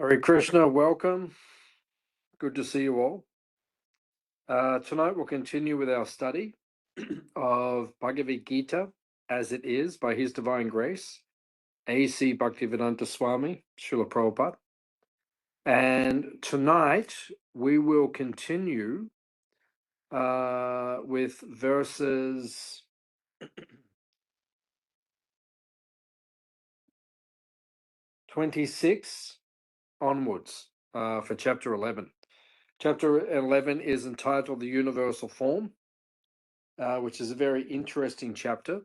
Hare Krishna, welcome. Good to see you all. Tonight we'll continue with our study of Bhagavad Gita as it is by His Divine Grace, A.C. Bhaktivedanta Swami, Srila Prabhupada. And tonight we will continue with verses 26 onwards for chapter 11. Chapter 11 is entitled The Universal Form, which is a very interesting chapter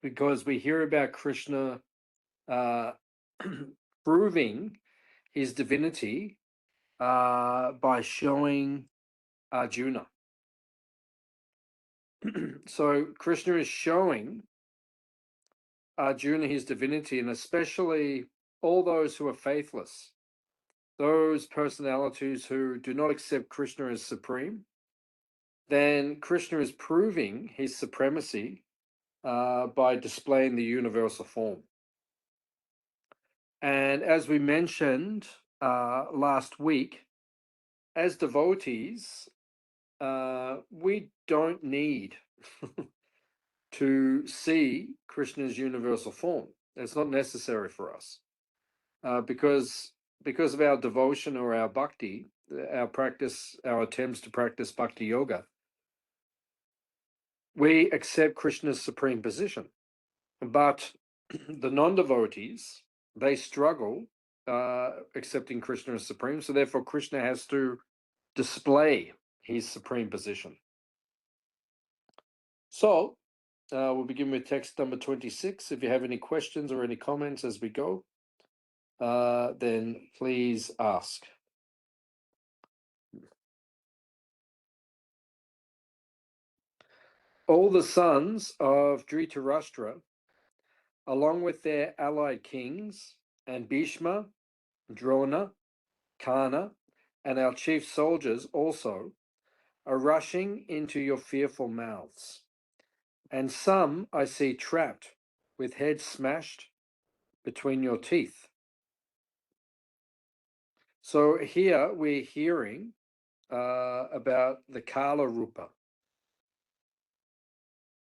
because we hear about Krishna proving his divinity by showing Arjuna. So Krishna is showing Arjuna his divinity, and especially all those who are faithless, those personalities who do not accept Krishna as supreme. Then Krishna is proving his supremacy by displaying the universal form. And as we mentioned last week, as devotees, we don't need to see Krishna's universal form. It's not necessary for us because of our devotion or our bhakti, our practice, our attempts to practice bhakti yoga. We accept Krishna's supreme position, but the non-devotees, they struggle accepting Krishna as supreme. So therefore, Krishna has to display his supreme position. So we'll begin with text number 26. If you have any questions or any comments as we go, then please ask. All the sons of Dhritarashtra, along with their allied kings, and Bhishma, Drona, Karna, and our chief soldiers also, are rushing into your fearful mouths. And some I see trapped, with heads smashed between your teeth. So here we're hearing about the Kala Rupa.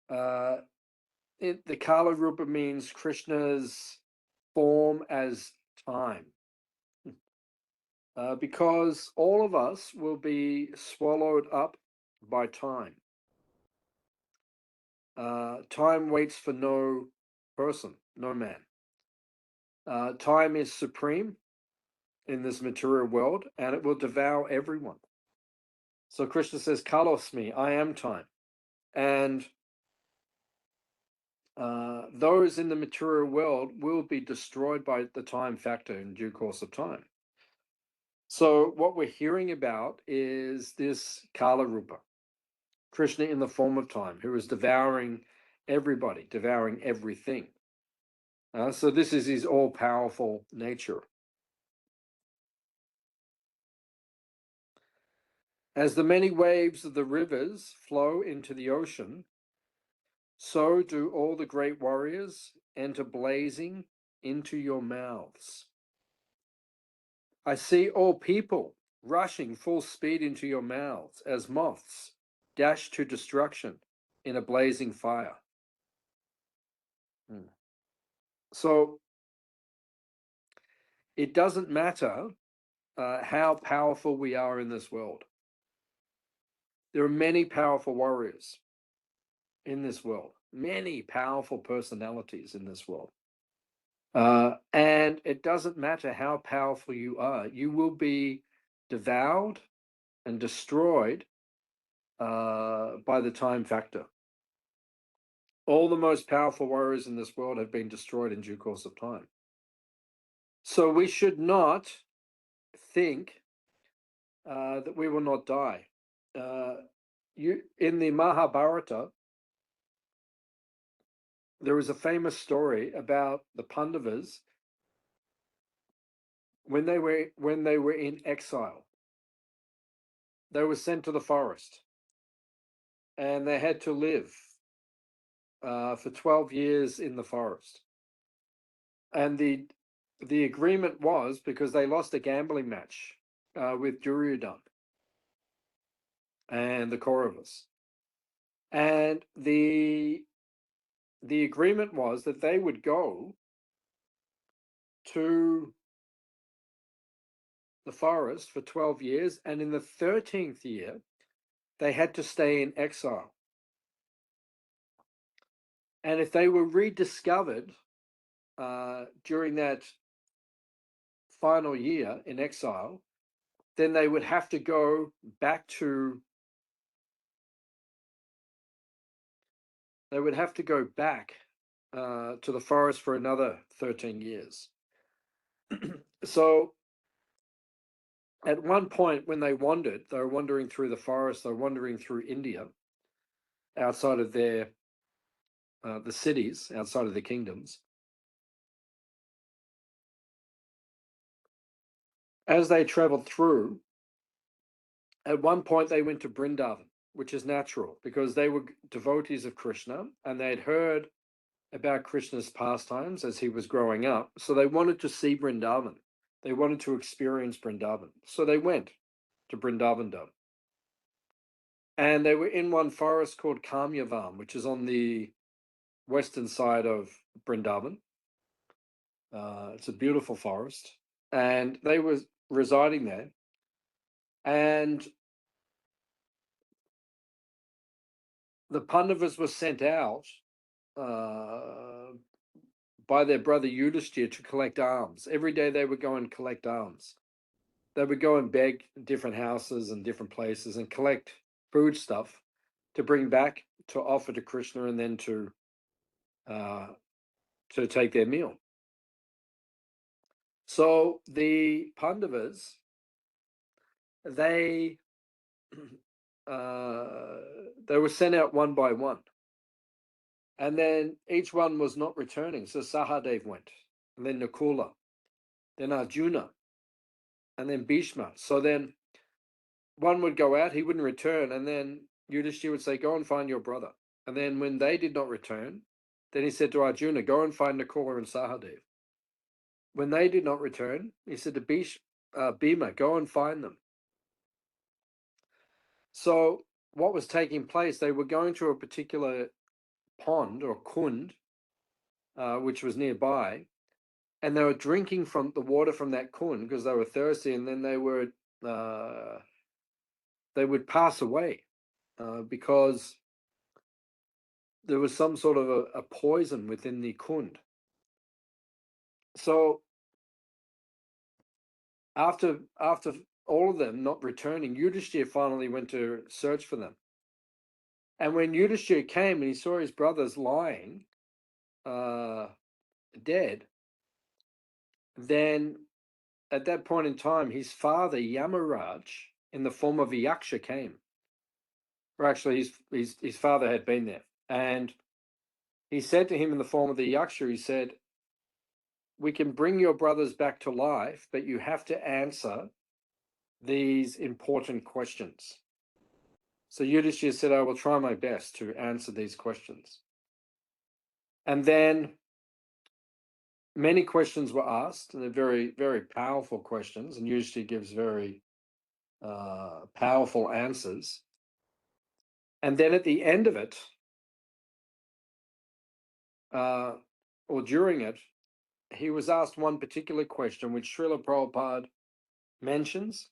The Kala Rupa means Krishna's form as time. Because all of us will be swallowed up by time. Time waits for no person, no man. Time is supreme in this material world, and it will devour everyone. So Krishna says, Kalosmi, I am time. And those in the material world will be destroyed by the time factor in due course of time. So what we're hearing about is this Kala Rupa, Krishna in the form of time, who is devouring everybody, devouring everything. So this is his all-powerful nature. As the many waves of the rivers flow into the ocean, so do all the great warriors enter blazing into your mouths. I see all people rushing full speed into your mouths as moths dash to destruction in a blazing fire. So it doesn't matter how powerful we are in this world. There are many powerful warriors in this world, many powerful personalities in this world. And it doesn't matter how powerful you are, you will be devoured and destroyed by the time factor. All the most powerful warriors in this world have been destroyed in due course of time. So we should not think that we will not die. In the Mahabharata, there is a famous story about the Pandavas when they were in exile. They were sent to the forest, and they had to live for 12 years in the forest. And the the agreement was because they lost a gambling match with Duryodhana and the Kauravas. And the agreement was that they would go to the forest for 12 years, and in the 13th year, they had to stay in exile. And if they were rediscovered during that final year in exile, then they would have to go back to to the forest for another 13 years. So at one point when they were wandering through the forest, they were wandering through India, outside of their the cities, outside of the kingdoms. As they traveled through, at one point they went to Brindavan, which is natural because they were devotees of Krishna and they had heard about Krishna's pastimes as he was growing up. So they wanted to see Brindavan. They wanted to experience Brindavan. So they went to Brindavan. And they were in one forest called Kamyavam, which is on the western side of Brindavan. It's a beautiful forest. And they were residing there. And the Pandavas were sent out by their brother Yudhishthira to collect alms. Every day they would go and collect alms. They would go and beg different houses and different places and collect food stuff to bring back to offer to Krishna and then to take their meal. So the Pandavas, they were sent out one by one. And then each one was not returning. So Sahadev went, and then Nakula, then Arjuna, and then Bhishma. So then one would go out, he wouldn't return, and then Yudhishthira would say, go and find your brother. And then when they did not return, then he said to Arjuna, go and find Nakula and Sahadev. When they did not return, he said to Bhima, go and find them. So what was taking place, they were going to a particular pond or kund, which was nearby, and they were drinking from the water from that kund because they were thirsty, and then they would pass away because there was some sort of a poison within the kund. So after all of them not returning, Yudhishthira finally went to search for them. And when Yudhishthira came and he saw his brothers lying dead, then at that point in time, his father, Yamaraj, in the form of a yaksha, came. Or actually, his father had been there. And he said to him in the form of the yaksha, he said, we can bring your brothers back to life, but you have to answer these important questions. So Yudhishthira said, I will try my best to answer these questions. And then many questions were asked, and they're very, very powerful questions, and Yudhishthira gives very powerful answers. And then at the end of it, or during it, he was asked one particular question, which Srila Prabhupada mentions,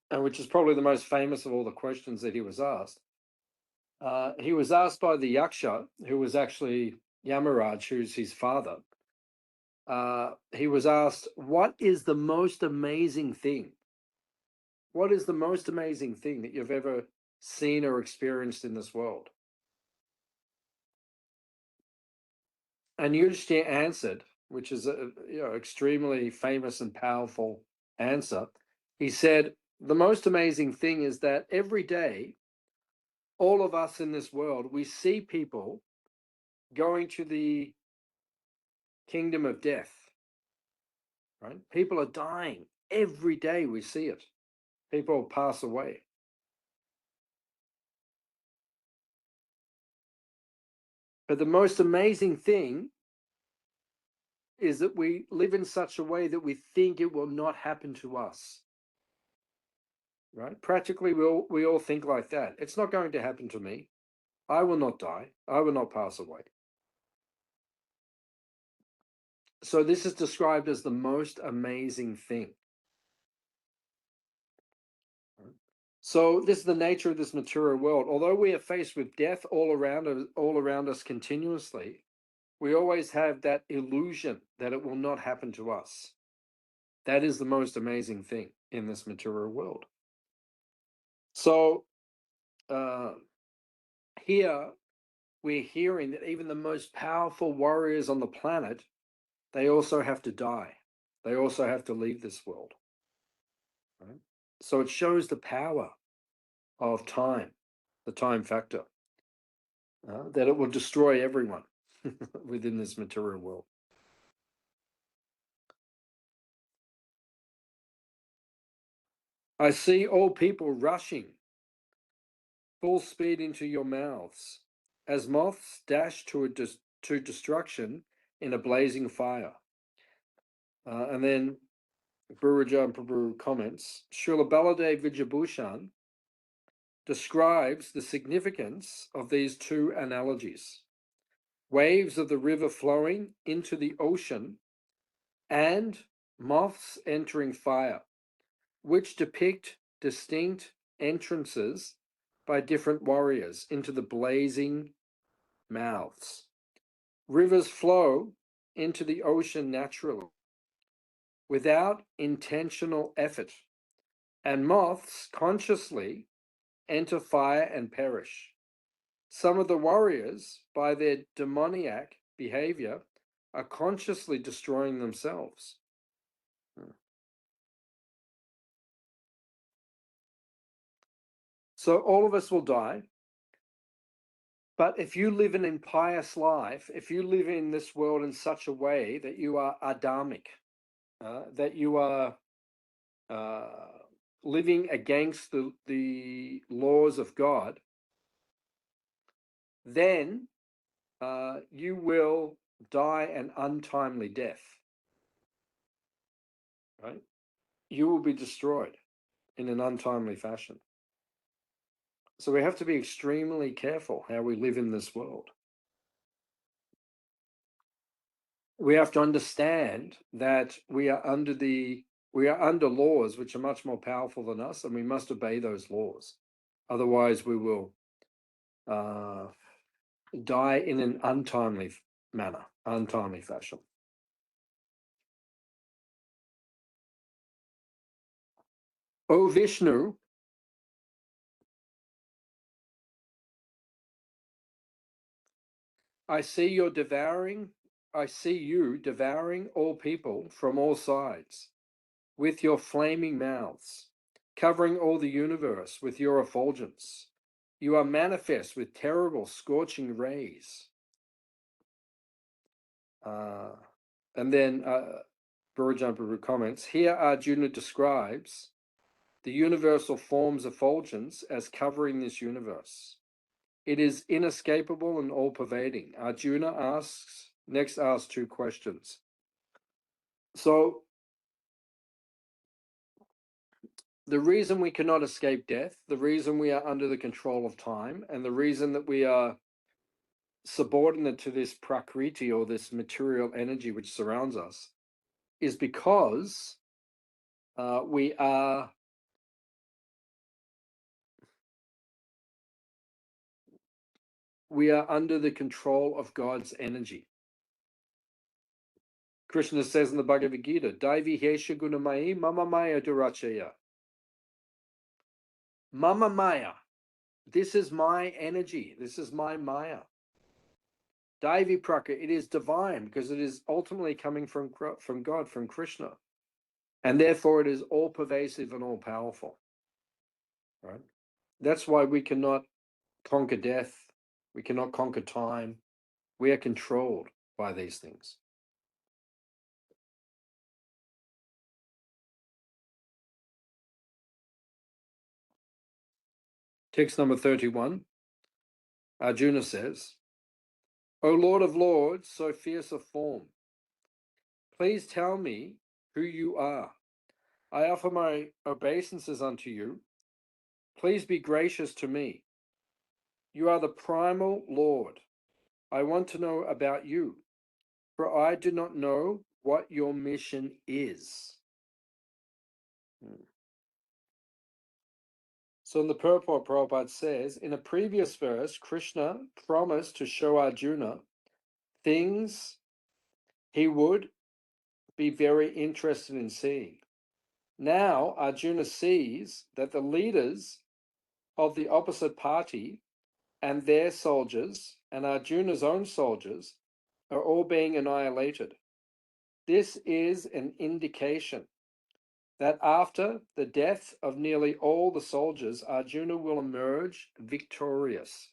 and which is probably the most famous of all the questions that he was asked. He was asked by the Yaksha, who was actually Yamaraj, who's his father. He was asked, what is the most amazing thing? What is the most amazing thing that you've ever seen or experienced in this world? And Yudhishthira answered, which is a extremely famous and powerful answer. He said, the most amazing thing is that every day, all of us in this world, we see people going to the kingdom of death, right? People are dying. Every day we see it. People pass away. But the most amazing thing is that we live in such a way that we think it will not happen to us. Right? Practically, we all think like that. It's not going to happen to me. I will not die. I will not pass away. So this is described as the most amazing thing. So this is the nature of this material world. Although we are faced with death all around us continuously, we always have that illusion that it will not happen to us. That is the most amazing thing in this material world. So here we're hearing that even the most powerful warriors on the planet, they also have to die. They also have to leave this world. Right? So it shows the power of time, the time factor, that it will destroy everyone within this material world. I see all people rushing full speed into your mouths, as moths dash to destruction in a blazing fire. And then Gurujan Prabhu comments, Srila Baladev Vijayabhushan describes the significance of these two analogies. Waves of the river flowing into the ocean and moths entering fire, which depict distinct entrances by different warriors into the blazing mouths. Rivers flow into the ocean naturally, without intentional effort, and moths consciously enter fire and perish. Some of the warriors, by their demoniac behavior, are consciously destroying themselves. So all of us will die. But if you live an impious life, if you live in this world in such a way that you are adamic, that you are living against the laws of God, then you will die an untimely death. Right? You will be destroyed in an untimely fashion. So we have to be extremely careful how we live in this world. We have to understand that we are under laws which are much more powerful than us, and we must obey those laws. Otherwise, we will die in an untimely manner, untimely fashion. O Vishnu, I see you devouring all people from all sides with your flaming mouths, covering all the universe with your effulgence. You are manifest with terrible scorching rays. And then Gurujan comments, here Arjuna describes the universal form's effulgence as covering this universe. It is inescapable and all-pervading. Arjuna next asks two questions. So the reason we cannot escape death, the reason we are under the control of time, and the reason that we are subordinate to this prakriti, or this material energy which surrounds us, is because we are under the control of God's energy. Krishna says in the Bhagavad Gita, Daivi Hesha Gunamayi Mama Maya Durachaya. Mama Maya. This is my energy. This is my Maya. Daivi Praka, it is divine because it is ultimately coming from God, from Krishna. And therefore it is all pervasive and all powerful. Right? That's why we cannot conquer death. We cannot conquer time. We are controlled by these things. Text number 31. Arjuna says, O Lord of Lords, so fierce of form, Please tell me who you are. I offer my obeisances unto you. Please be gracious to me. You are the primal Lord. I want to know about you, for I do not know what your mission is. So in the purport, Prabhupada says, in a previous verse, Krishna promised to show Arjuna things he would be very interested in seeing. Now Arjuna sees that the leaders of the opposite party and their soldiers and Arjuna's own soldiers are all being annihilated. This is an indication that after the death of nearly all the soldiers, Arjuna will emerge victorious.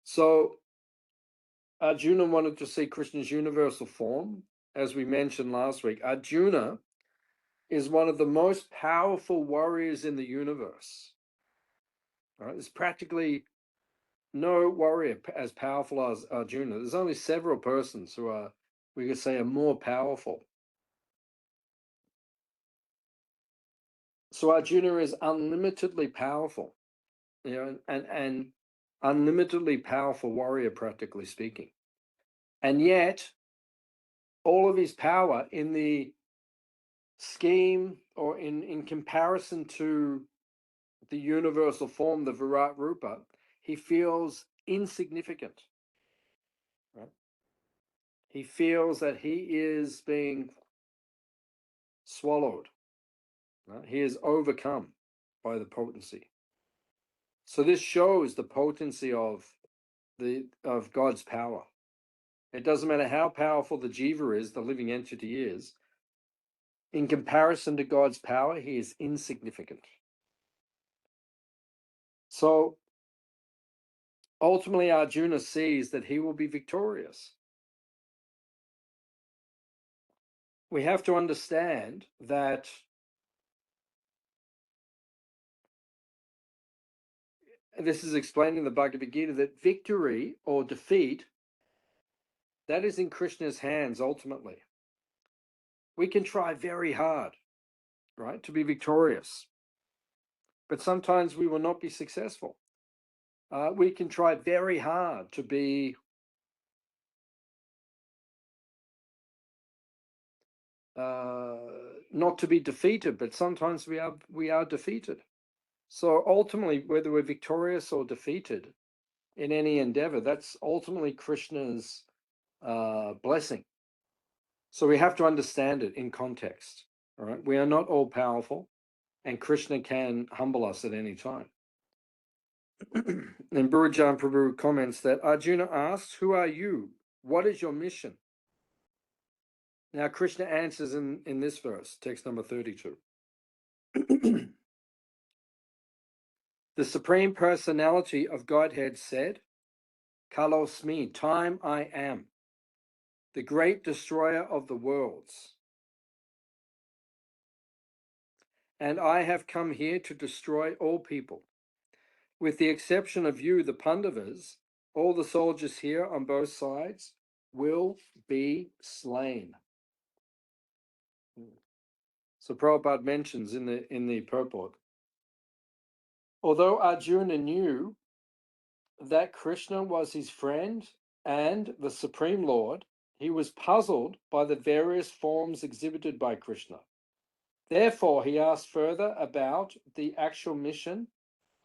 So Arjuna wanted to see Krishna's universal form. As we mentioned last week, Arjuna is one of the most powerful warriors in the universe. Right? There's practically no warrior as powerful as Arjuna. There's only several persons who are, we could say, are more powerful. So Arjuna is unlimitedly powerful, and unlimitedly powerful warrior, practically speaking. And yet, all of his power in the scheme or in comparison to the universal form, the Virat Rupa, he feels insignificant. Right? He feels that he is being swallowed. Right? He is overcome by the potency. So this shows the potency of God's power. It doesn't matter how powerful the jiva is, the living entity is. In comparison to God's power, he is insignificant. So ultimately, Arjuna sees that he will be victorious. We have to understand that this is explained in the Bhagavad Gita, that victory or defeat, that is in Krishna's hands ultimately. We can try very hard, right, to be victorious, but sometimes we will not be successful. We can try very hard to be not to be defeated, but sometimes we are defeated. So ultimately, whether we're victorious or defeated in any endeavor, that's ultimately Krishna's blessing. So we have to understand it in context. All right, we are not all powerful, and Krishna can humble us at any time. And Burujan Prabhu comments that Arjuna asks, "Who are you? What is your mission?" Now Krishna answers in this verse, text number 32. The Supreme Personality of Godhead said, "Kalosmi, time I am, the great destroyer of the worlds. And I have come here to destroy all people. With the exception of you, the Pandavas, all the soldiers here on both sides will be slain." So Prabhupada mentions in the purport, although Arjuna knew that Krishna was his friend and the Supreme Lord, he was puzzled by the various forms exhibited by Krishna. Therefore, he asked further about the actual mission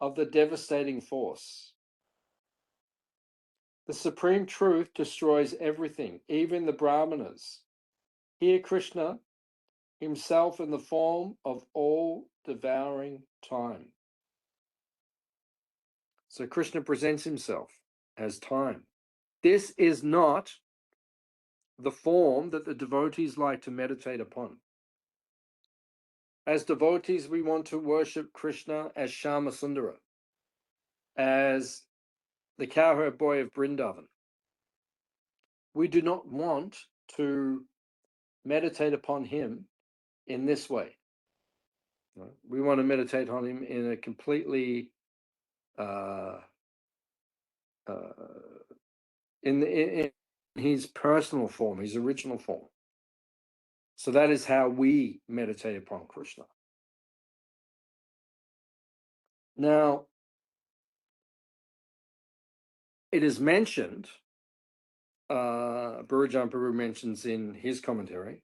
of the devastating force. The Supreme Truth destroys everything, even the Brahmanas. Here Krishna, himself in the form of all-devouring time. So Krishna presents himself as time. This is not the form that the devotees like to meditate upon. As devotees, we want to worship Krishna as Shama Sundara, as the cowherd boy of Vrindavan. We do not want to meditate upon him in this way. We want to meditate on him in a completely in his personal form, his original form. So that is how we meditate upon Krishna. Now, it is mentioned, Bhurajan Prabhu mentions in his commentary,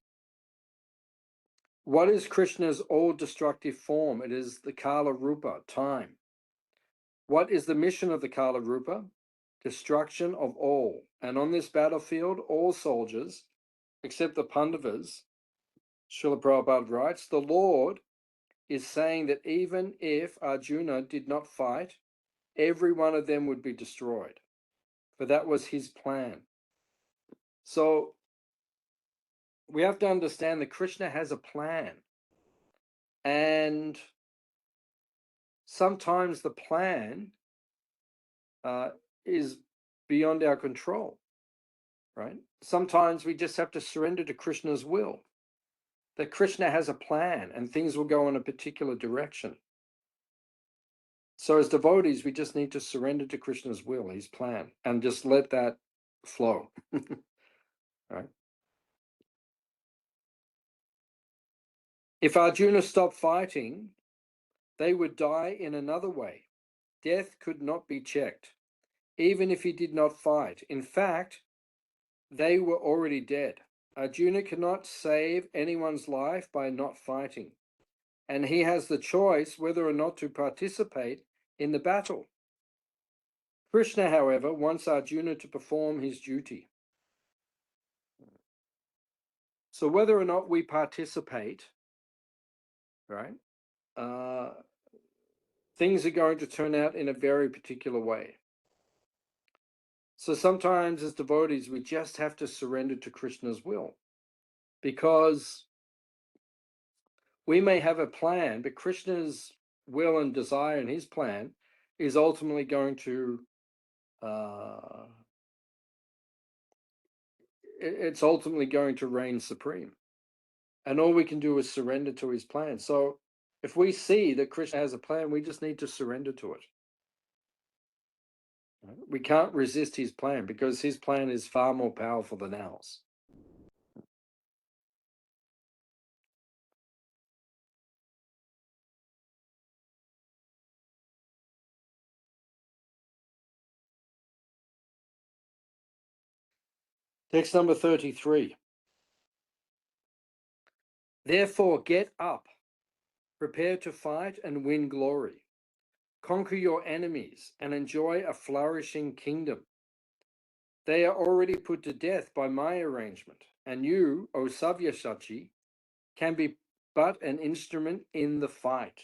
what is Krishna's all-destructive form? It is the Kala Rupa, time. What is the mission of the Kala Rupa? Destruction of all. And on this battlefield, all soldiers, except the Pandavas, Srila Prabhupada writes, the Lord is saying that even if Arjuna did not fight, every one of them would be destroyed. For that was his plan. So we have to understand that Krishna has a plan. And sometimes the plan is beyond our control, right? Sometimes we just have to surrender to Krishna's will. That Krishna has a plan and things will go in a particular direction. So as devotees, we just need to surrender to Krishna's will, his plan, and just let that flow. Right? If Arjuna stopped fighting, they would die in another way. Death could not be checked, even if he did not fight. In fact, they were already dead. Arjuna cannot save anyone's life by not fighting, and he has the choice whether or not to participate in the battle. Krishna, however, wants Arjuna to perform his duty. So whether or not we participate, right, things are going to turn out in a very particular way. So sometimes as devotees, we just have to surrender to Krishna's will, because we may have a plan, but Krishna's will and desire and his plan is ultimately going to, it's ultimately going to reign supreme. And all we can do is surrender to his plan. So if we see that Krishna has a plan, we just need to surrender to it. We can't resist his plan because his plan is far more powerful than ours. Text number 33. Therefore, get up, prepare to fight and win glory. Conquer your enemies and enjoy a flourishing kingdom. They are already put to death by my arrangement, and you, O Savyasachi, can be but an instrument in the fight.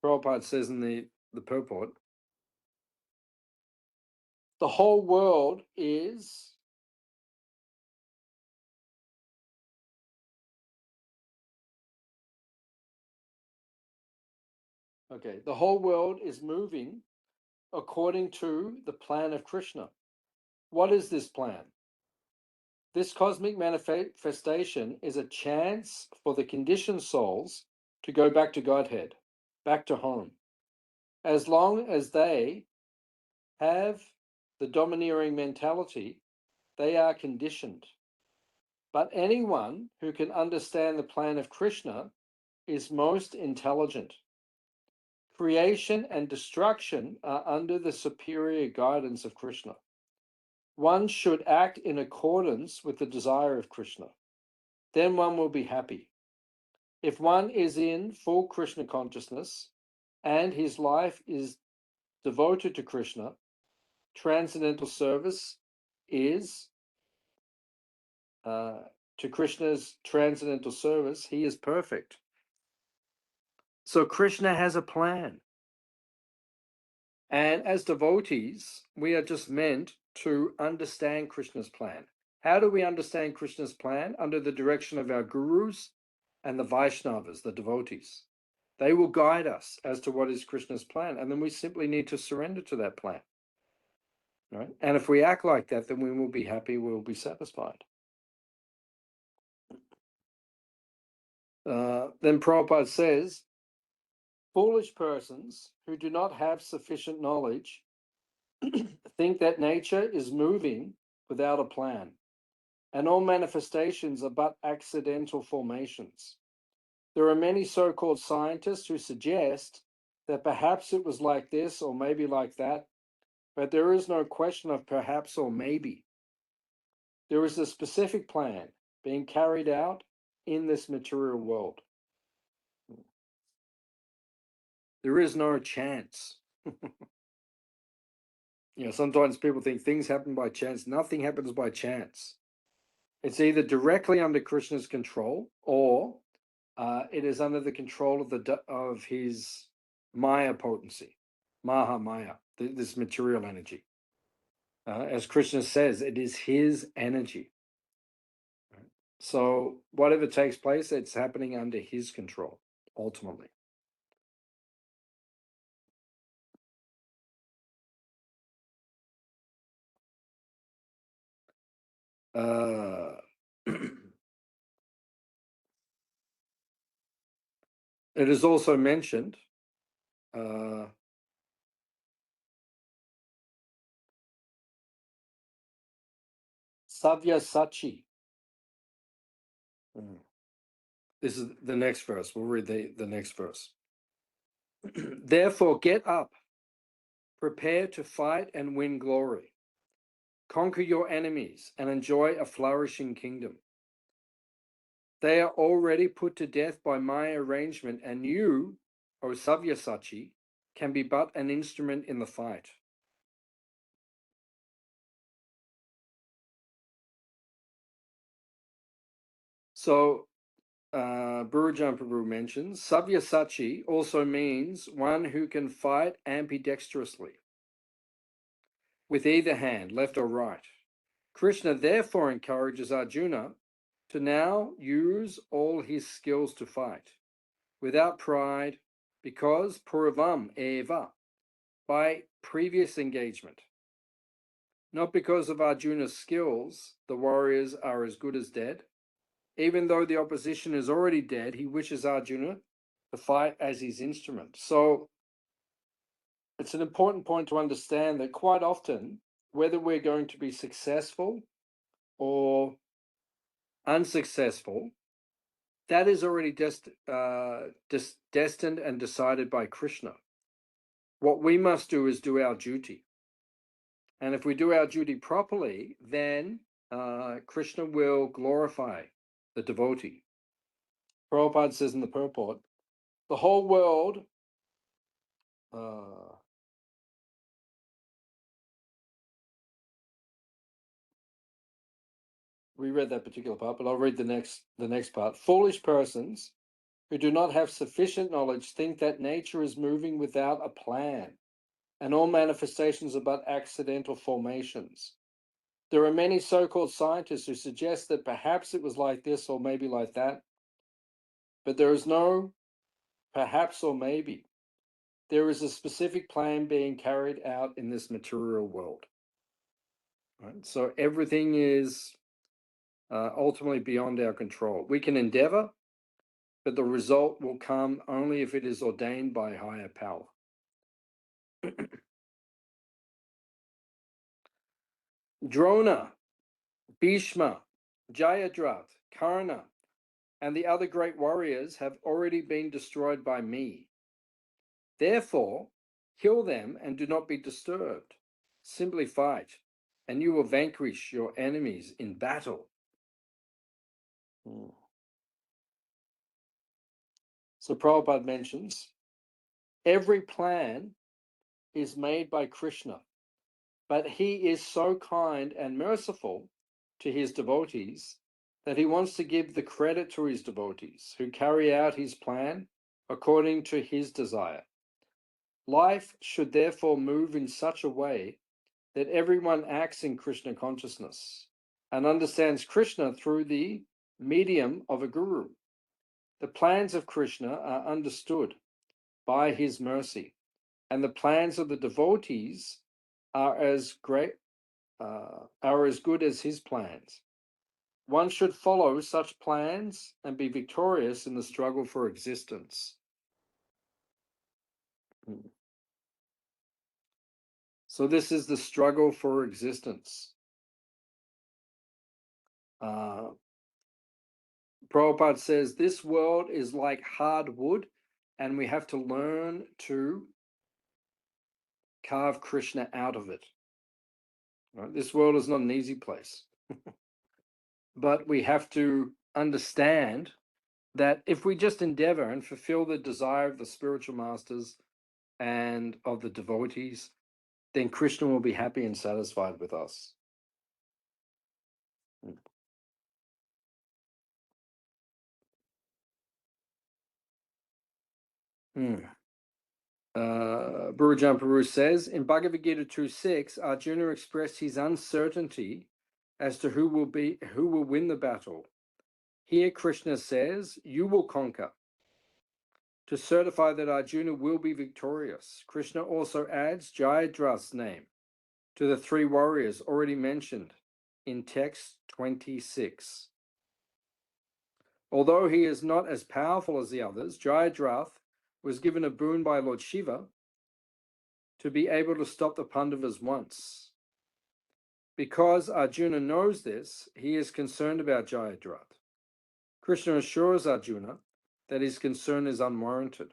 Prabhupada says in the purport, the whole world is the whole world is moving according to the plan of Krishna. What is this plan? This cosmic manifestation is a chance for the conditioned souls to go back to Godhead, back to home. As long as they have the domineering mentality, they are conditioned. But anyone who can understand the plan of Krishna is most intelligent. Creation and destruction are under the superior guidance of Krishna. One should act in accordance with the desire of Krishna. Then one will be happy. If one is in full Krishna consciousness and his life is devoted to Krishna, transcendental service is to Krishna's transcendental service, he is perfect. So Krishna has a plan. And as devotees, we are just meant to understand Krishna's plan. How do we understand Krishna's plan? Under the direction of our gurus and the Vaishnavas, the devotees. They will guide us as to what is Krishna's plan, and then we simply need to surrender to that plan. Right? And if we act like that, then we will be happy, we will be satisfied. Then Prabhupada says, foolish persons who do not have sufficient knowledge think that nature is moving without a plan, and all manifestations are but accidental formations. There are many so-called scientists who suggest that perhaps it was like this or maybe like that, but there is no question of perhaps or maybe. There is a specific plan being carried out in this material world. There is no chance. Sometimes people think things happen by chance. Nothing happens by chance. It's either directly under Krishna's control or it is under the control of his Maya potency, Maha Maya, this material energy. As Krishna says, it is his energy. So whatever takes place, it's happening under his control, ultimately. It is also mentioned Savya Sachi. This is the next verse. We'll read the next verse. Therefore, get up, prepare to fight and win glory. Conquer your enemies and enjoy a flourishing kingdom. They are already put to death by my arrangement, and you, O Savyasachi, can be but an instrument in the fight. So, Burujan Prabhu mentions, Savyasachi also means one who can fight ambidextrously, with either hand, left or right. Krishna therefore encourages Arjuna to now use all his skills to fight, without pride, because puravam eva, by previous engagement. Not because of Arjuna's skills, the warriors are as good as dead. Even though the opposition is already dead, he wishes Arjuna to fight as his instrument. So it's an important point to understand that quite often, whether we're going to be successful or unsuccessful, that is already destined and decided by Krishna. What we must do is do our duty. And if we do our duty properly, then Krishna will glorify the devotee. Prabhupada says in the purport, the whole world, we read that particular part, but I'll read the next part. Foolish persons who do not have sufficient knowledge think that nature is moving without a plan, and all manifestations are but accidental formations. There are many so-called scientists who suggest that perhaps it was like this or maybe like that, but there is no perhaps or maybe. There is a specific plan being carried out in this material world. Right? So everything is ultimately beyond our control. We can endeavor, but the result will come only if it is ordained by higher power. Drona, Bhishma, Jayadratha, Karna, and the other great warriors have already been destroyed by me. Therefore, kill them and do not be disturbed. Simply fight, and you will vanquish your enemies in battle. So Prabhupada mentions, every plan is made by Krishna, but he is so kind and merciful to his devotees that he wants to give the credit to his devotees who carry out his plan according to his desire. Life should therefore move in such a way that everyone acts in Krishna consciousness and understands Krishna through the medium of a guru. The plans of Krishna are understood by his mercy, and the plans of the devotees are as good as his plans. One should follow such plans and be victorious in the struggle for existence. So this is the struggle for existence. Prabhupada says this world is like hard wood, and we have to learn to carve Krishna out of it. Right? This world is not an easy place. But we have to understand that if we just endeavor and fulfill the desire of the spiritual masters and of the devotees, then Krishna will be happy and satisfied with us. Burujan Paru says, in Bhagavad Gita 2:6, Arjuna expressed his uncertainty as to who will win the battle. Here Krishna says, you will conquer, to certify that Arjuna will be victorious. Krishna also adds Jayadrath's name to the three warriors already mentioned in text 26. Although he is not as powerful as the others, Jayadrath was given a boon by Lord Shiva to be able to stop the Pandavas once. Because Arjuna knows this, he is concerned about Jayadrath. Krishna assures Arjuna that his concern is unwarranted.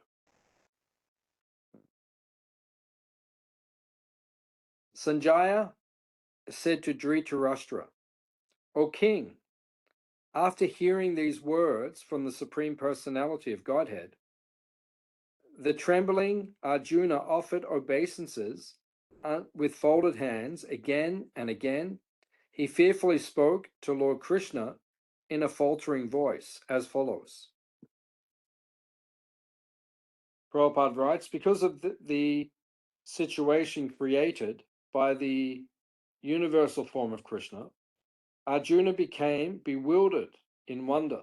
Sanjaya said to Dhritarashtra, O king, after hearing these words from the Supreme Personality of Godhead, the trembling Arjuna offered obeisances with folded hands again and again. He fearfully spoke to Lord Krishna in a faltering voice as follows. Prabhupada writes, because of the situation created by the universal form of Krishna, Arjuna became bewildered in wonder.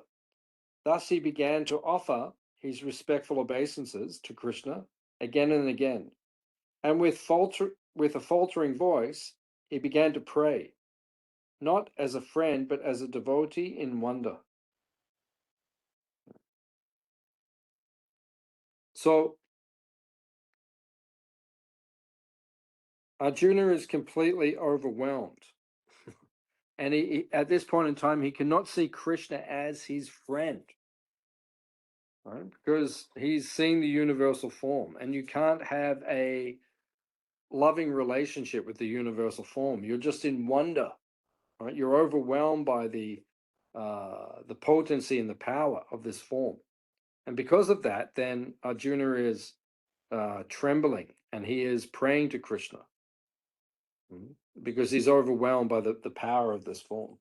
Thus he began to offer his respectful obeisances to Krishna again and again. And with a faltering voice, he began to pray, not as a friend, but as a devotee in wonder. So Arjuna is completely overwhelmed. And he, at this point in time, he cannot see Krishna as his friend, right? Because he's seen the universal form, and you can't have a loving relationship with the universal form. You're just in wonder, right? You're overwhelmed by the potency and the power of this form. And because of that, then Arjuna is trembling, and he is praying to Krishna because he's overwhelmed by the power of this form.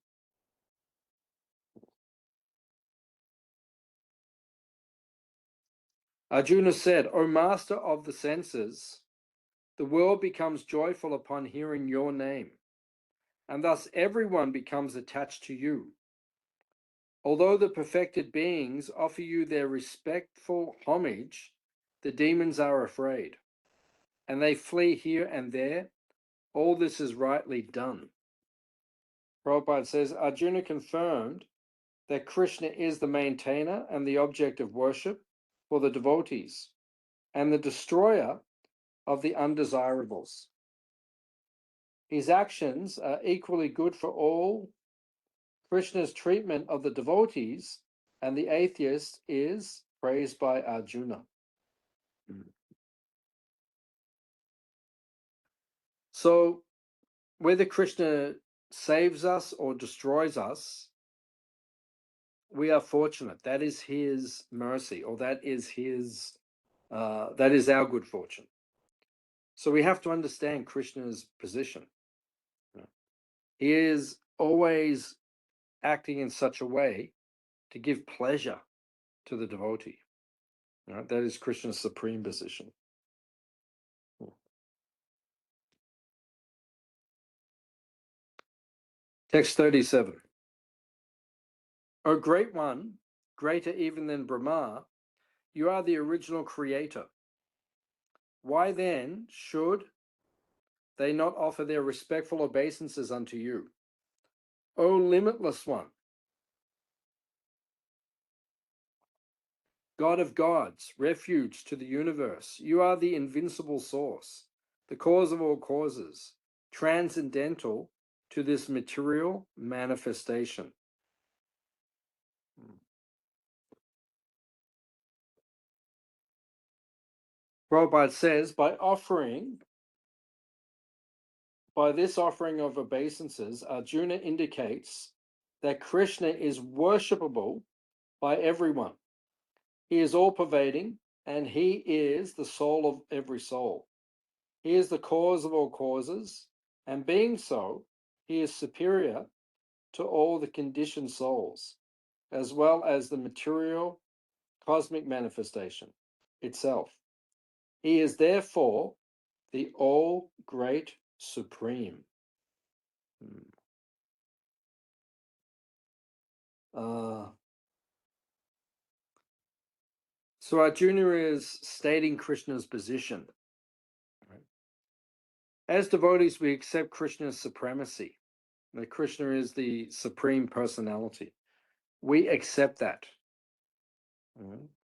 Arjuna said, O master of the senses, the world becomes joyful upon hearing your name, and thus everyone becomes attached to you. Although the perfected beings offer you their respectful homage, the demons are afraid, and they flee here and there. All this is rightly done. Prabhupada says, Arjuna confirmed that Krishna is the maintainer and the object of worship for the devotees, and the destroyer of the undesirables. His actions are equally good for all. Krishna's treatment of the devotees and the atheists is praised by Arjuna. So, whether Krishna saves us or destroys us, we are fortunate. That is his mercy, or that is our good fortune. So we have to understand Krishna's position. He is always acting in such a way to give pleasure to the devotee. That is Krishna's supreme position. Text 37. O great one, greater even than Brahma, you are the original creator. Why then should they not offer their respectful obeisances unto you? O limitless one, God of gods, refuge to the universe, you are the invincible source. the cause of all causes, transcendental to this material manifestation. Prabhupada says, by this offering of obeisances, Arjuna indicates that Krishna is worshipable by everyone. He is all-pervading, and he is the soul of every soul. He is the cause of all causes, and being so, he is superior to all the conditioned souls, as well as the material cosmic manifestation itself. He is therefore the all great supreme. So Arjuna is stating Krishna's position. As devotees, we accept Krishna's supremacy, that Krishna is the supreme personality. We accept that.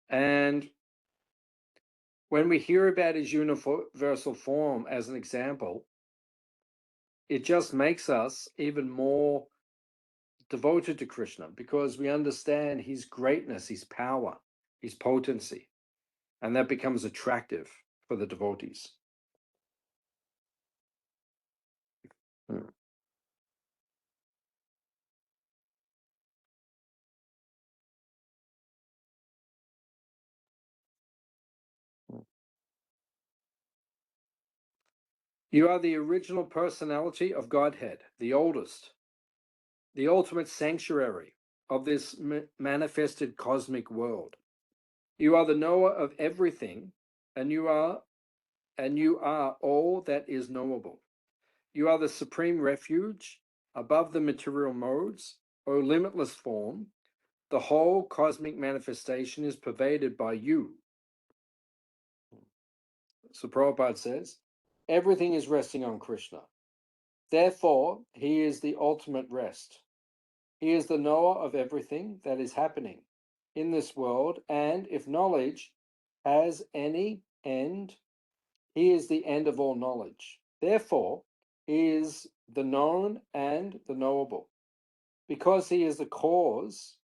And when we hear about his universal form as an example, it just makes us even more devoted to Krishna, because we understand his greatness, his power, his potency, and that becomes attractive for the devotees. You are the original personality of Godhead, the oldest, the ultimate sanctuary of this manifested cosmic world. You are the knower of everything, and you are all that is knowable. You are the supreme refuge above the material modes, O limitless form. The whole cosmic manifestation is pervaded by you. So Prabhupada says, everything is resting on Krishna. Therefore, he is the ultimate rest. He is the knower of everything that is happening in this world, and if knowledge has any end, he is the end of all knowledge. Therefore, he is the known and the knowable. Because he is the cause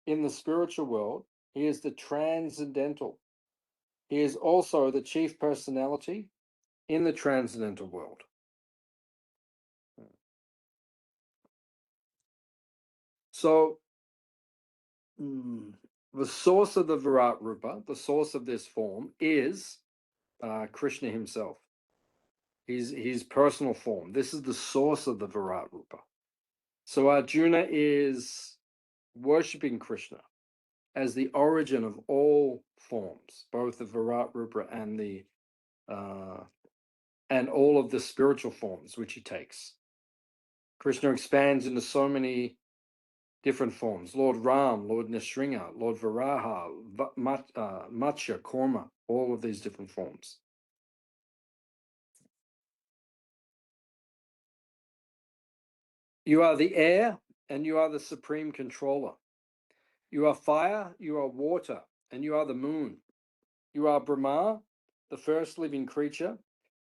in the spiritual world, he is the transcendental. He is also the chief personality in the transcendental world. So, the source of the Virat Rupa, the source of this form, is Krishna himself. His personal form. This is the source of the Virat Rupa. So Arjuna is worshipping Krishna as the origin of all forms, both the Virat Rupa and the and all of the spiritual forms which he takes. Krishna expands into so many different forms. Lord Ram, Lord Nrsimha, Lord Varaha, Matsya, Korma, all of these different forms. You are the air, and you are the supreme controller. You are fire, you are water, and you are the moon. You are Brahma, the first living creature,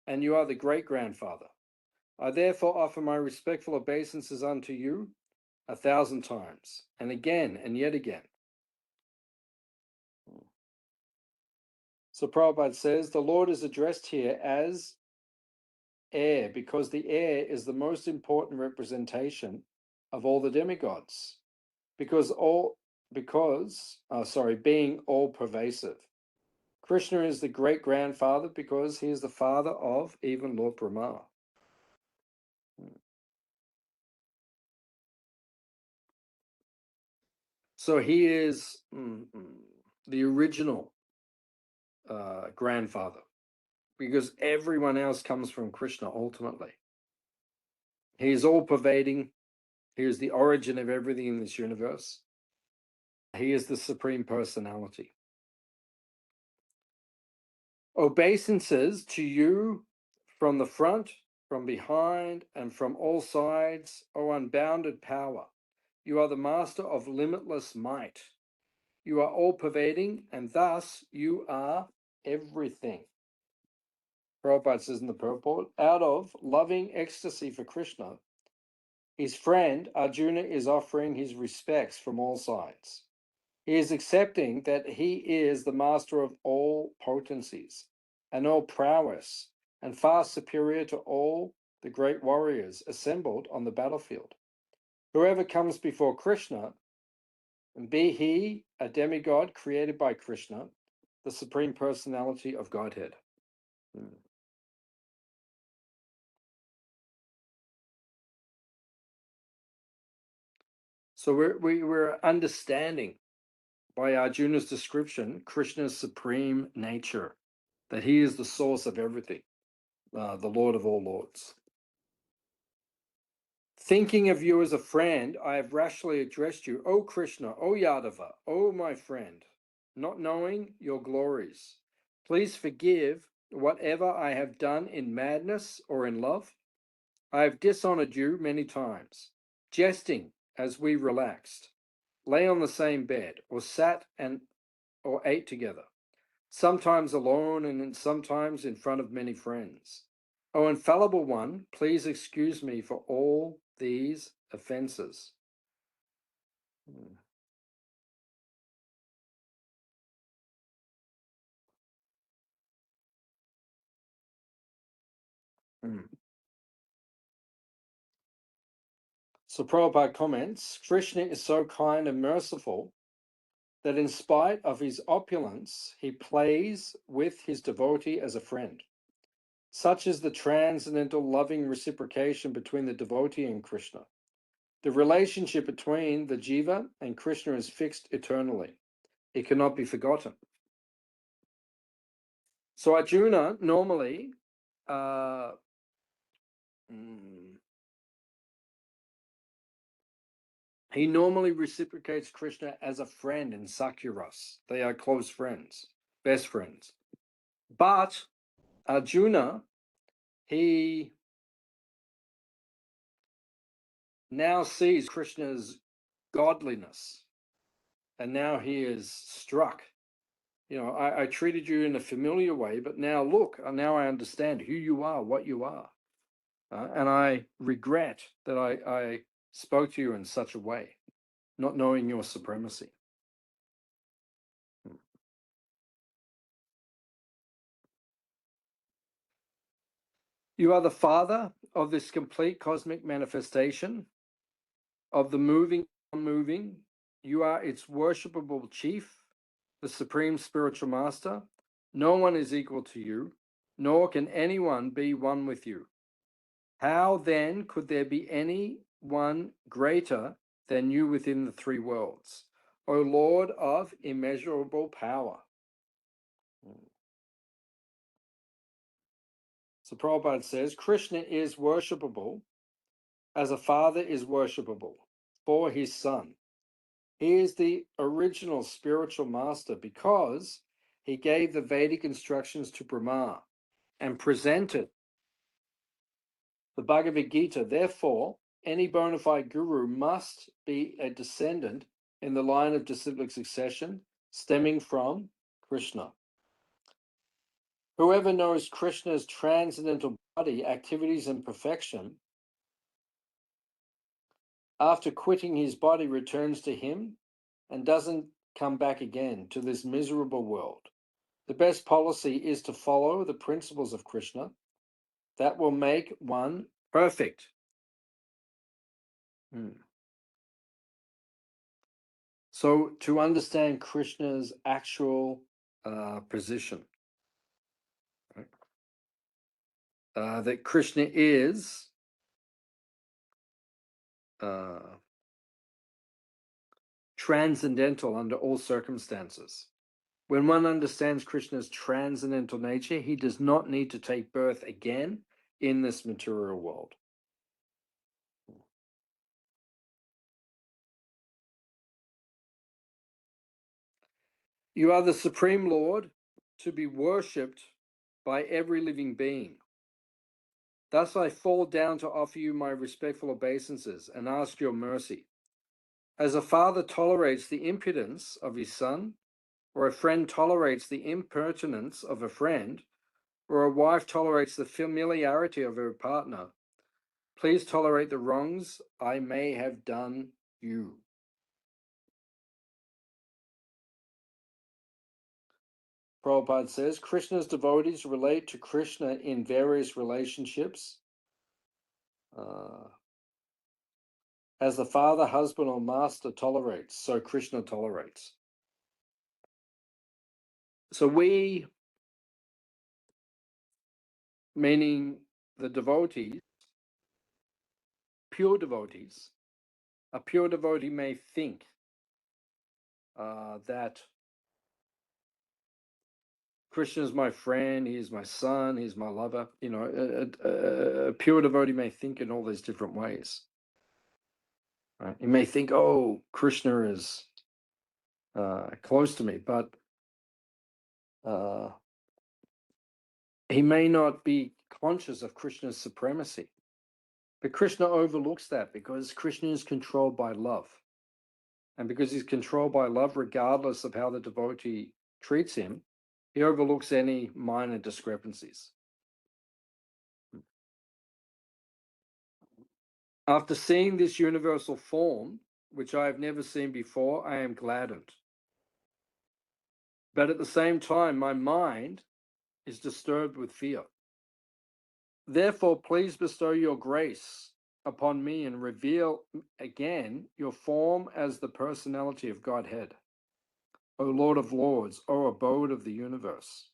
and you are the great-grandfather. I therefore offer my respectful obeisances unto you 1,000 times, and again, and yet again. So Prabhupada says, the Lord is addressed here as air, because the air is the most important representation of all the demigods, being all pervasive. Krishna is the great grandfather because he is the father of even Lord Brahma. So he is the original grandfather, because everyone else comes from Krishna ultimately. He is all pervading. He is the origin of everything in this universe. He is the supreme personality. Obeisances to you from the front, from behind, and from all sides, O unbounded power. You are the master of limitless might. You are all pervading, and thus you are everything. Prabhupada says in the purport, out of loving ecstasy for Krishna, his friend Arjuna is offering his respects from all sides. He is accepting that he is the master of all potencies and all prowess, and far superior to all the great warriors assembled on the battlefield. Whoever comes before Krishna, and be he a demigod created by Krishna, the Supreme Personality of Godhead. So we're understanding by Arjuna's description Krishna's supreme nature, that he is the source of everything, the Lord of all lords. Thinking of you as a friend, I have rashly addressed you, O Krishna, O Yadava, O my friend, not knowing your glories. Please forgive whatever I have done in madness or in love. I have dishonored you many times, jesting as we relaxed, lay on the same bed, or sat or ate together, sometimes alone and sometimes in front of many friends. O infallible one, please excuse me for all these offenses. So Prabhupada comments, Krishna is so kind and merciful that in spite of his opulence, he plays with his devotee as a friend. Such is the transcendental loving reciprocation between the devotee and Krishna. The relationship between the jiva and Krishna is fixed eternally. It cannot be forgotten. So Arjuna normally he normally reciprocates Krishna as a friend in Sakyaras. They are close friends, best friends. But Arjuna, he now sees Krishna's godliness, and now he is struck. You know, I treated you in a familiar way, but now look, now I understand who you are, what you are. And I regret that I spoke to you in such a way, not knowing your supremacy. You are the father of this complete cosmic manifestation, of the moving, unmoving. You are its worshipable chief, the supreme spiritual master. No one is equal to you, nor can anyone be one with you. How then could there be any one greater than you within the three worlds, O Lord of immeasurable power? So Prabhupada says, Krishna is worshipable as a father is worshipable for his son. He is the original spiritual master because he gave the Vedic instructions to Brahma and presented the Bhagavad Gita. Therefore, any bona fide guru must be a descendant in the line of disciplic succession stemming from Krishna. Whoever knows Krishna's transcendental body, activities, and perfection, after quitting his body, returns to him and doesn't come back again to this miserable world. The best policy is to follow the principles of Krishna. That will make one perfect. So to understand Krishna's actual position, that Krishna is transcendental under all circumstances. When one understands Krishna's transcendental nature, he does not need to take birth again in this material world. You are the Supreme Lord to be worshipped by every living being. Thus I fall down to offer you my respectful obeisances and ask your mercy. As a father tolerates the impudence of his son, or a friend tolerates the impertinence of a friend, or a wife tolerates the familiarity of her partner, please tolerate the wrongs I may have done you. Prabhupada says, Krishna's devotees relate to Krishna in various relationships, as the father, husband, or master tolerates, so Krishna tolerates. So we, meaning the devotees, pure devotees, a pure devotee may think that Krishna is my friend, he is my son, he's my lover. You know, a pure devotee may think in all these different ways. Right? He may think, oh, Krishna is close to me, but he may not be conscious of Krishna's supremacy. But Krishna overlooks that because Krishna is controlled by love. And because he's controlled by love, regardless of how the devotee treats him, he overlooks any minor discrepancies. After seeing this universal form, which I have never seen before, I am gladdened. But at the same time, my mind is disturbed with fear. Therefore, please bestow your grace upon me and reveal again your form as the personality of Godhead, O Lord of Lords, O abode of the universe.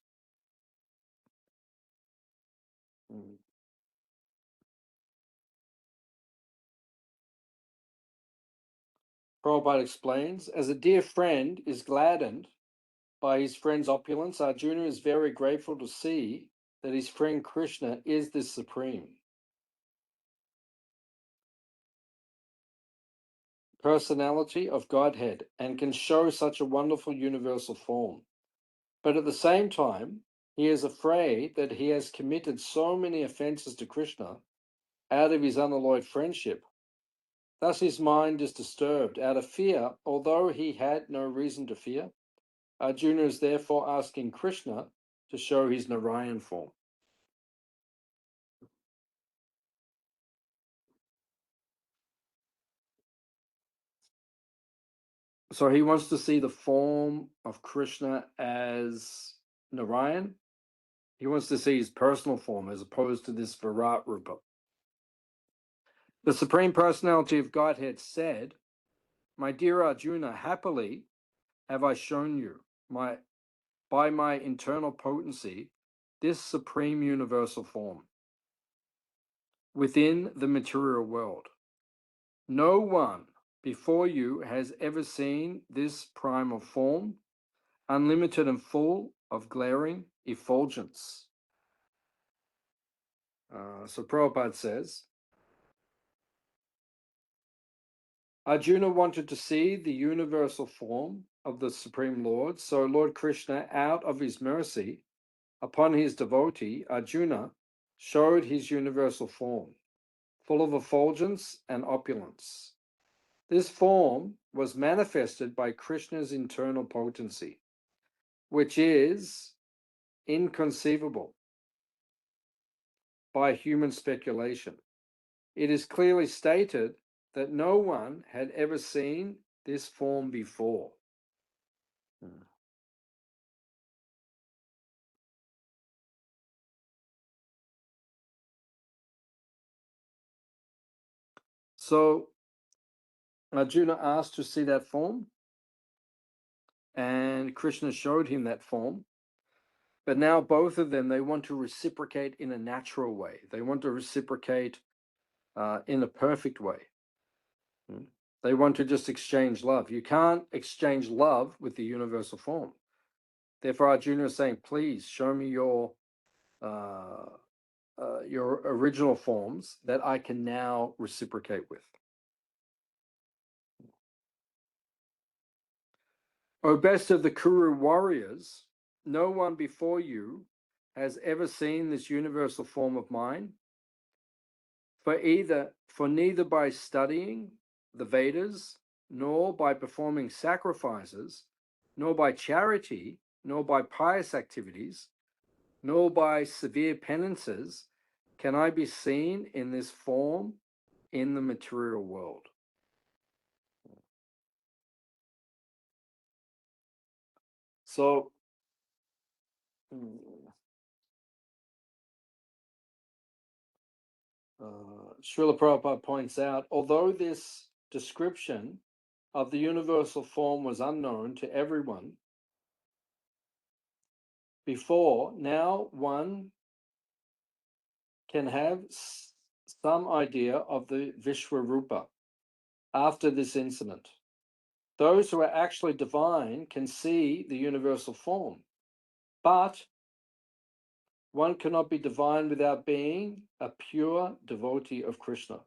Prabhupada explains, as a dear friend is gladdened by his friend's opulence, Arjuna is very grateful to see that his friend Krishna is the supreme personality of Godhead and can show such a wonderful universal form. But at the same time, he is afraid that he has committed so many offenses to Krishna out of his unalloyed friendship. Thus his mind is disturbed out of fear, although he had no reason to fear. Arjuna is therefore asking Krishna to show his Narayan form. So he wants to see the form of Krishna as Narayan. He wants to see his personal form as opposed to this Virat Rupa. The Supreme Personality of Godhead said, my dear Arjuna, happily have I shown you by my internal potency this supreme universal form within the material world. No one before you has ever seen this primal form, unlimited and full of glaring effulgence. So Prabhupada says, Arjuna wanted to see the universal form of the Supreme Lord, so Lord Krishna, out of his mercy upon his devotee, Arjuna, showed his universal form, full of effulgence and opulence. This form was manifested by Krishna's internal potency, which is inconceivable by human speculation. It is clearly stated that no one had ever seen this form before. So Arjuna asked to see that form, and Krishna showed him that form. But now both of them, they want to reciprocate in a natural way. They want to reciprocate in a perfect way. They want to just exchange love. You can't exchange love with the universal form. Therefore, Arjuna is saying, please show me your original forms that I can now reciprocate with. O best of the Kuru warriors, no one before you has ever seen this universal form of mine. For neither by studying the Vedas nor by performing sacrifices nor by charity, nor by pious activities, nor by severe penances can I be seen in this form in the material world. So, Srila Prabhupada points out, although this description of the universal form was unknown to everyone before, now one can have some idea of the Vishwarupa after this incident. Those who are actually divine can see the universal form, but one cannot be divine without being a pure devotee of Krishna.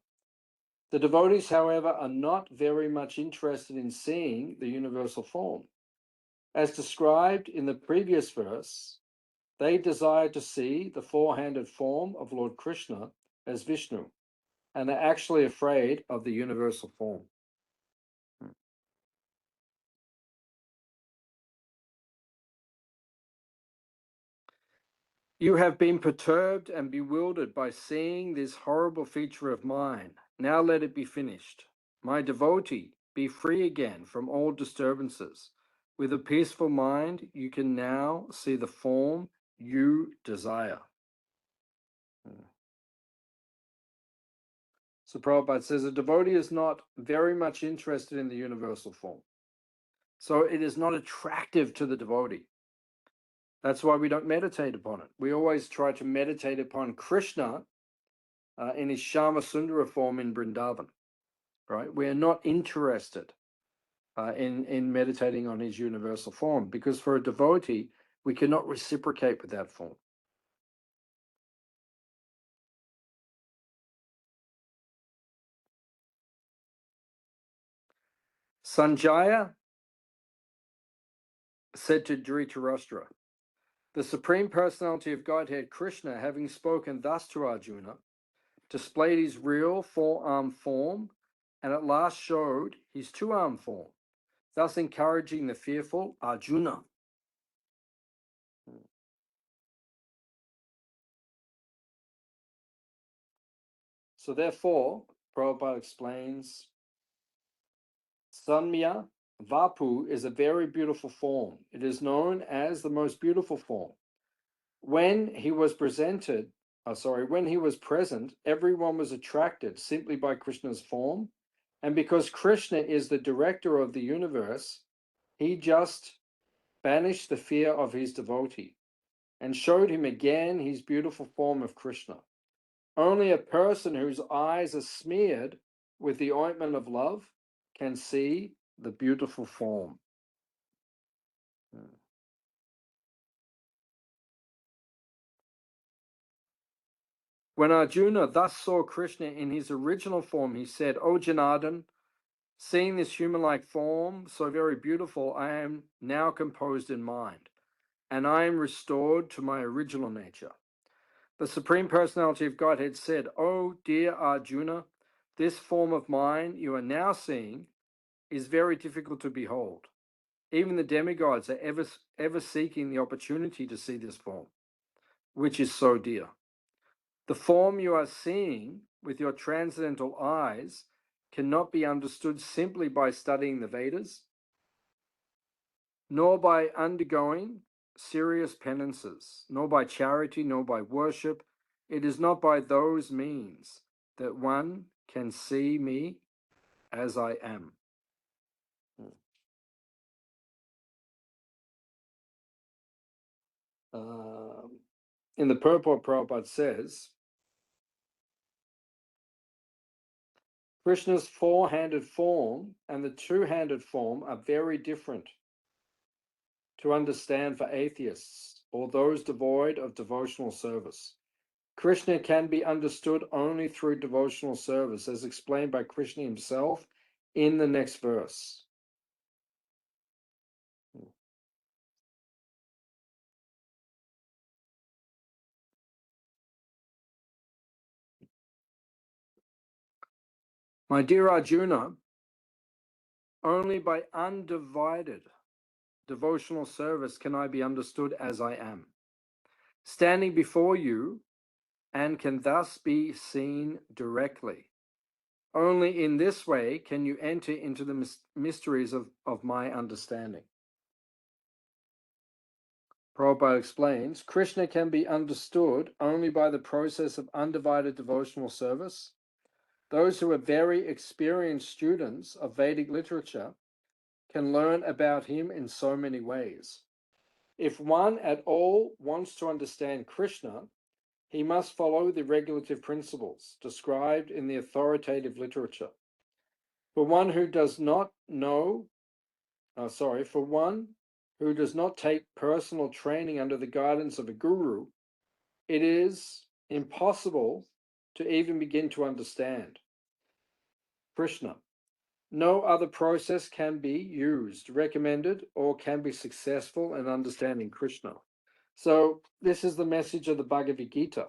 The devotees, however, are not very much interested in seeing the universal form. As described in the previous verse, they desire to see the four-handed form of Lord Krishna as Vishnu, and are actually afraid of the universal form. You have been perturbed and bewildered by seeing this horrible feature of mine. Now let it be finished. My devotee, be free again from all disturbances. With a peaceful mind, you can now see the form you desire. So Prabhupada says a devotee is not very much interested in the universal form. So it is not attractive to the devotee. That's why we don't meditate upon it. We always try to meditate upon Krishna in his Shama Sundara form in Vrindavan, right? We are not interested in meditating on his universal form, because for a devotee, we cannot reciprocate with that form. Sanjaya said to Dhritarashtra, the Supreme Personality of Godhead, Krishna, having spoken thus to Arjuna, displayed his real four-armed form, and at last showed his two-armed form, thus encouraging the fearful Arjuna. So therefore, Prabhupada explains, Sanmya Vapu is a very beautiful form. It is known as the most beautiful form. When he was present, everyone was attracted simply by Krishna's form. And because Krishna is the director of the universe, he just banished the fear of his devotee and showed him again his beautiful form of Krishna. Only a person whose eyes are smeared with the ointment of love can see the beautiful form. When Arjuna thus saw Krishna in his original form, he said, O Janardhan, seeing this human-like form so very beautiful, I am now composed in mind, and I am restored to my original nature. The Supreme Personality of Godhead said, O dear Arjuna, this form of mine you are now seeing is very difficult to behold. Even the demigods are ever seeking the opportunity to see this form, which is so dear. The form you are seeing with your transcendental eyes cannot be understood simply by studying the Vedas, nor by undergoing serious penances, nor by charity, nor by worship. It is not by those means that one can see me as I am. In the purport, Prabhupada says, Krishna's four-handed form and the two-handed form are very different to understand for atheists or those devoid of devotional service. Krishna can be understood only through devotional service, as explained by Krishna himself in the next verse. My dear Arjuna, only by undivided devotional service can I be understood as I am, standing before you, and can thus be seen directly. Only in this way can you enter into the mysteries of my understanding. Prabhupada explains, Krishna can be understood only by the process of undivided devotional service. Those who are very experienced students of Vedic literature can learn about him in so many ways. If one at all wants to understand Krishna, he must follow the regulative principles described in the authoritative literature. For one who does not take personal training under the guidance of a guru, it is impossible to even begin to understand Krishna. No other process can be used, recommended, or can be successful in understanding Krishna. So this is the message of the Bhagavad Gita.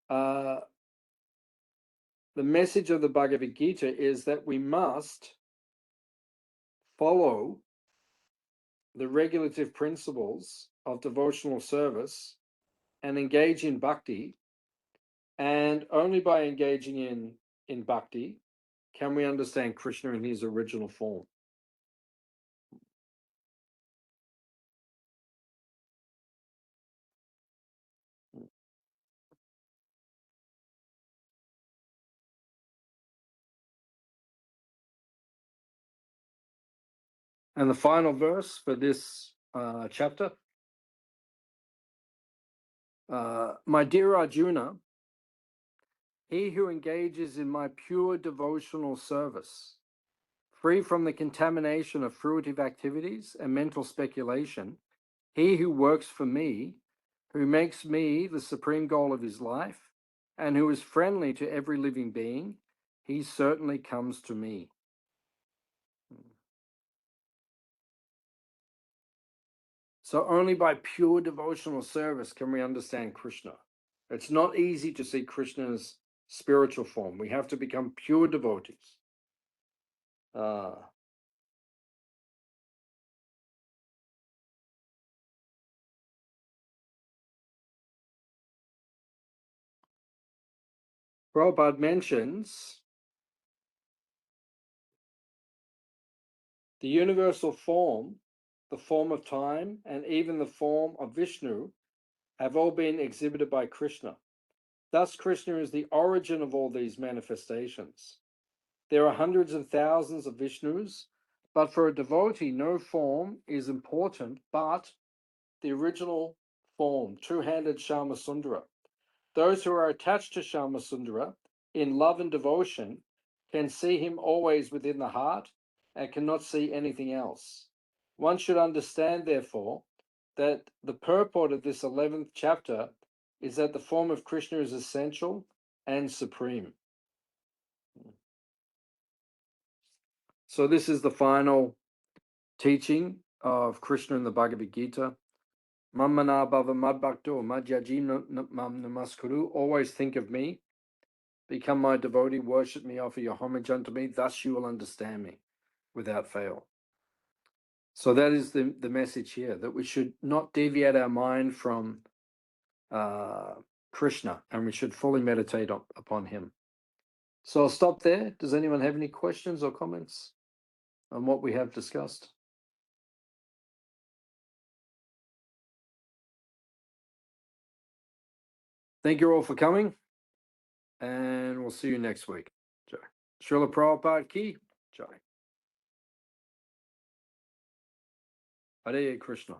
The message of the Bhagavad Gita is that we must follow the regulative principles of devotional service and engage in bhakti, and only by engaging in bhakti can we understand Krishna in his original form. And the final verse for this chapter, my dear Arjuna, he who engages in my pure devotional service, free from the contamination of fruitive activities and mental speculation, he who works for me, who makes me the supreme goal of his life, and who is friendly to every living being, he certainly comes to me. So only by pure devotional service can we understand Krishna. It's not easy to see Krishna's spiritual form. We have to become pure devotees. Prabhupada mentions the universal form, the form of time, and even the form of Vishnu have all been exhibited by Krishna. Thus, Krishna is the origin of all these manifestations. There are hundreds and thousands of Vishnus, but for a devotee, no form is important but the original form, two-handed Shyamasundara. Those who are attached to Shyamasundara in love and devotion can see him always within the heart and cannot see anything else. One should understand, therefore, that the purport of this 11th chapter is that the form of Krishna is essential and supreme. So this is the final teaching of Krishna in the Bhagavad Gita. Mamana bhava madbhakto madhyaji namaskuru. Always think of me. Become my devotee, worship me, offer your homage unto me. Thus you will understand me without fail. So that is the message here, that we should not deviate our mind from Krishna, and we should fully meditate upon him. So I'll stop there. Does anyone have any questions or comments on what we have discussed? Thank you all for coming, and we'll see you next week. Jai. Srila Prabhupada ki Jai. Hare Krishna.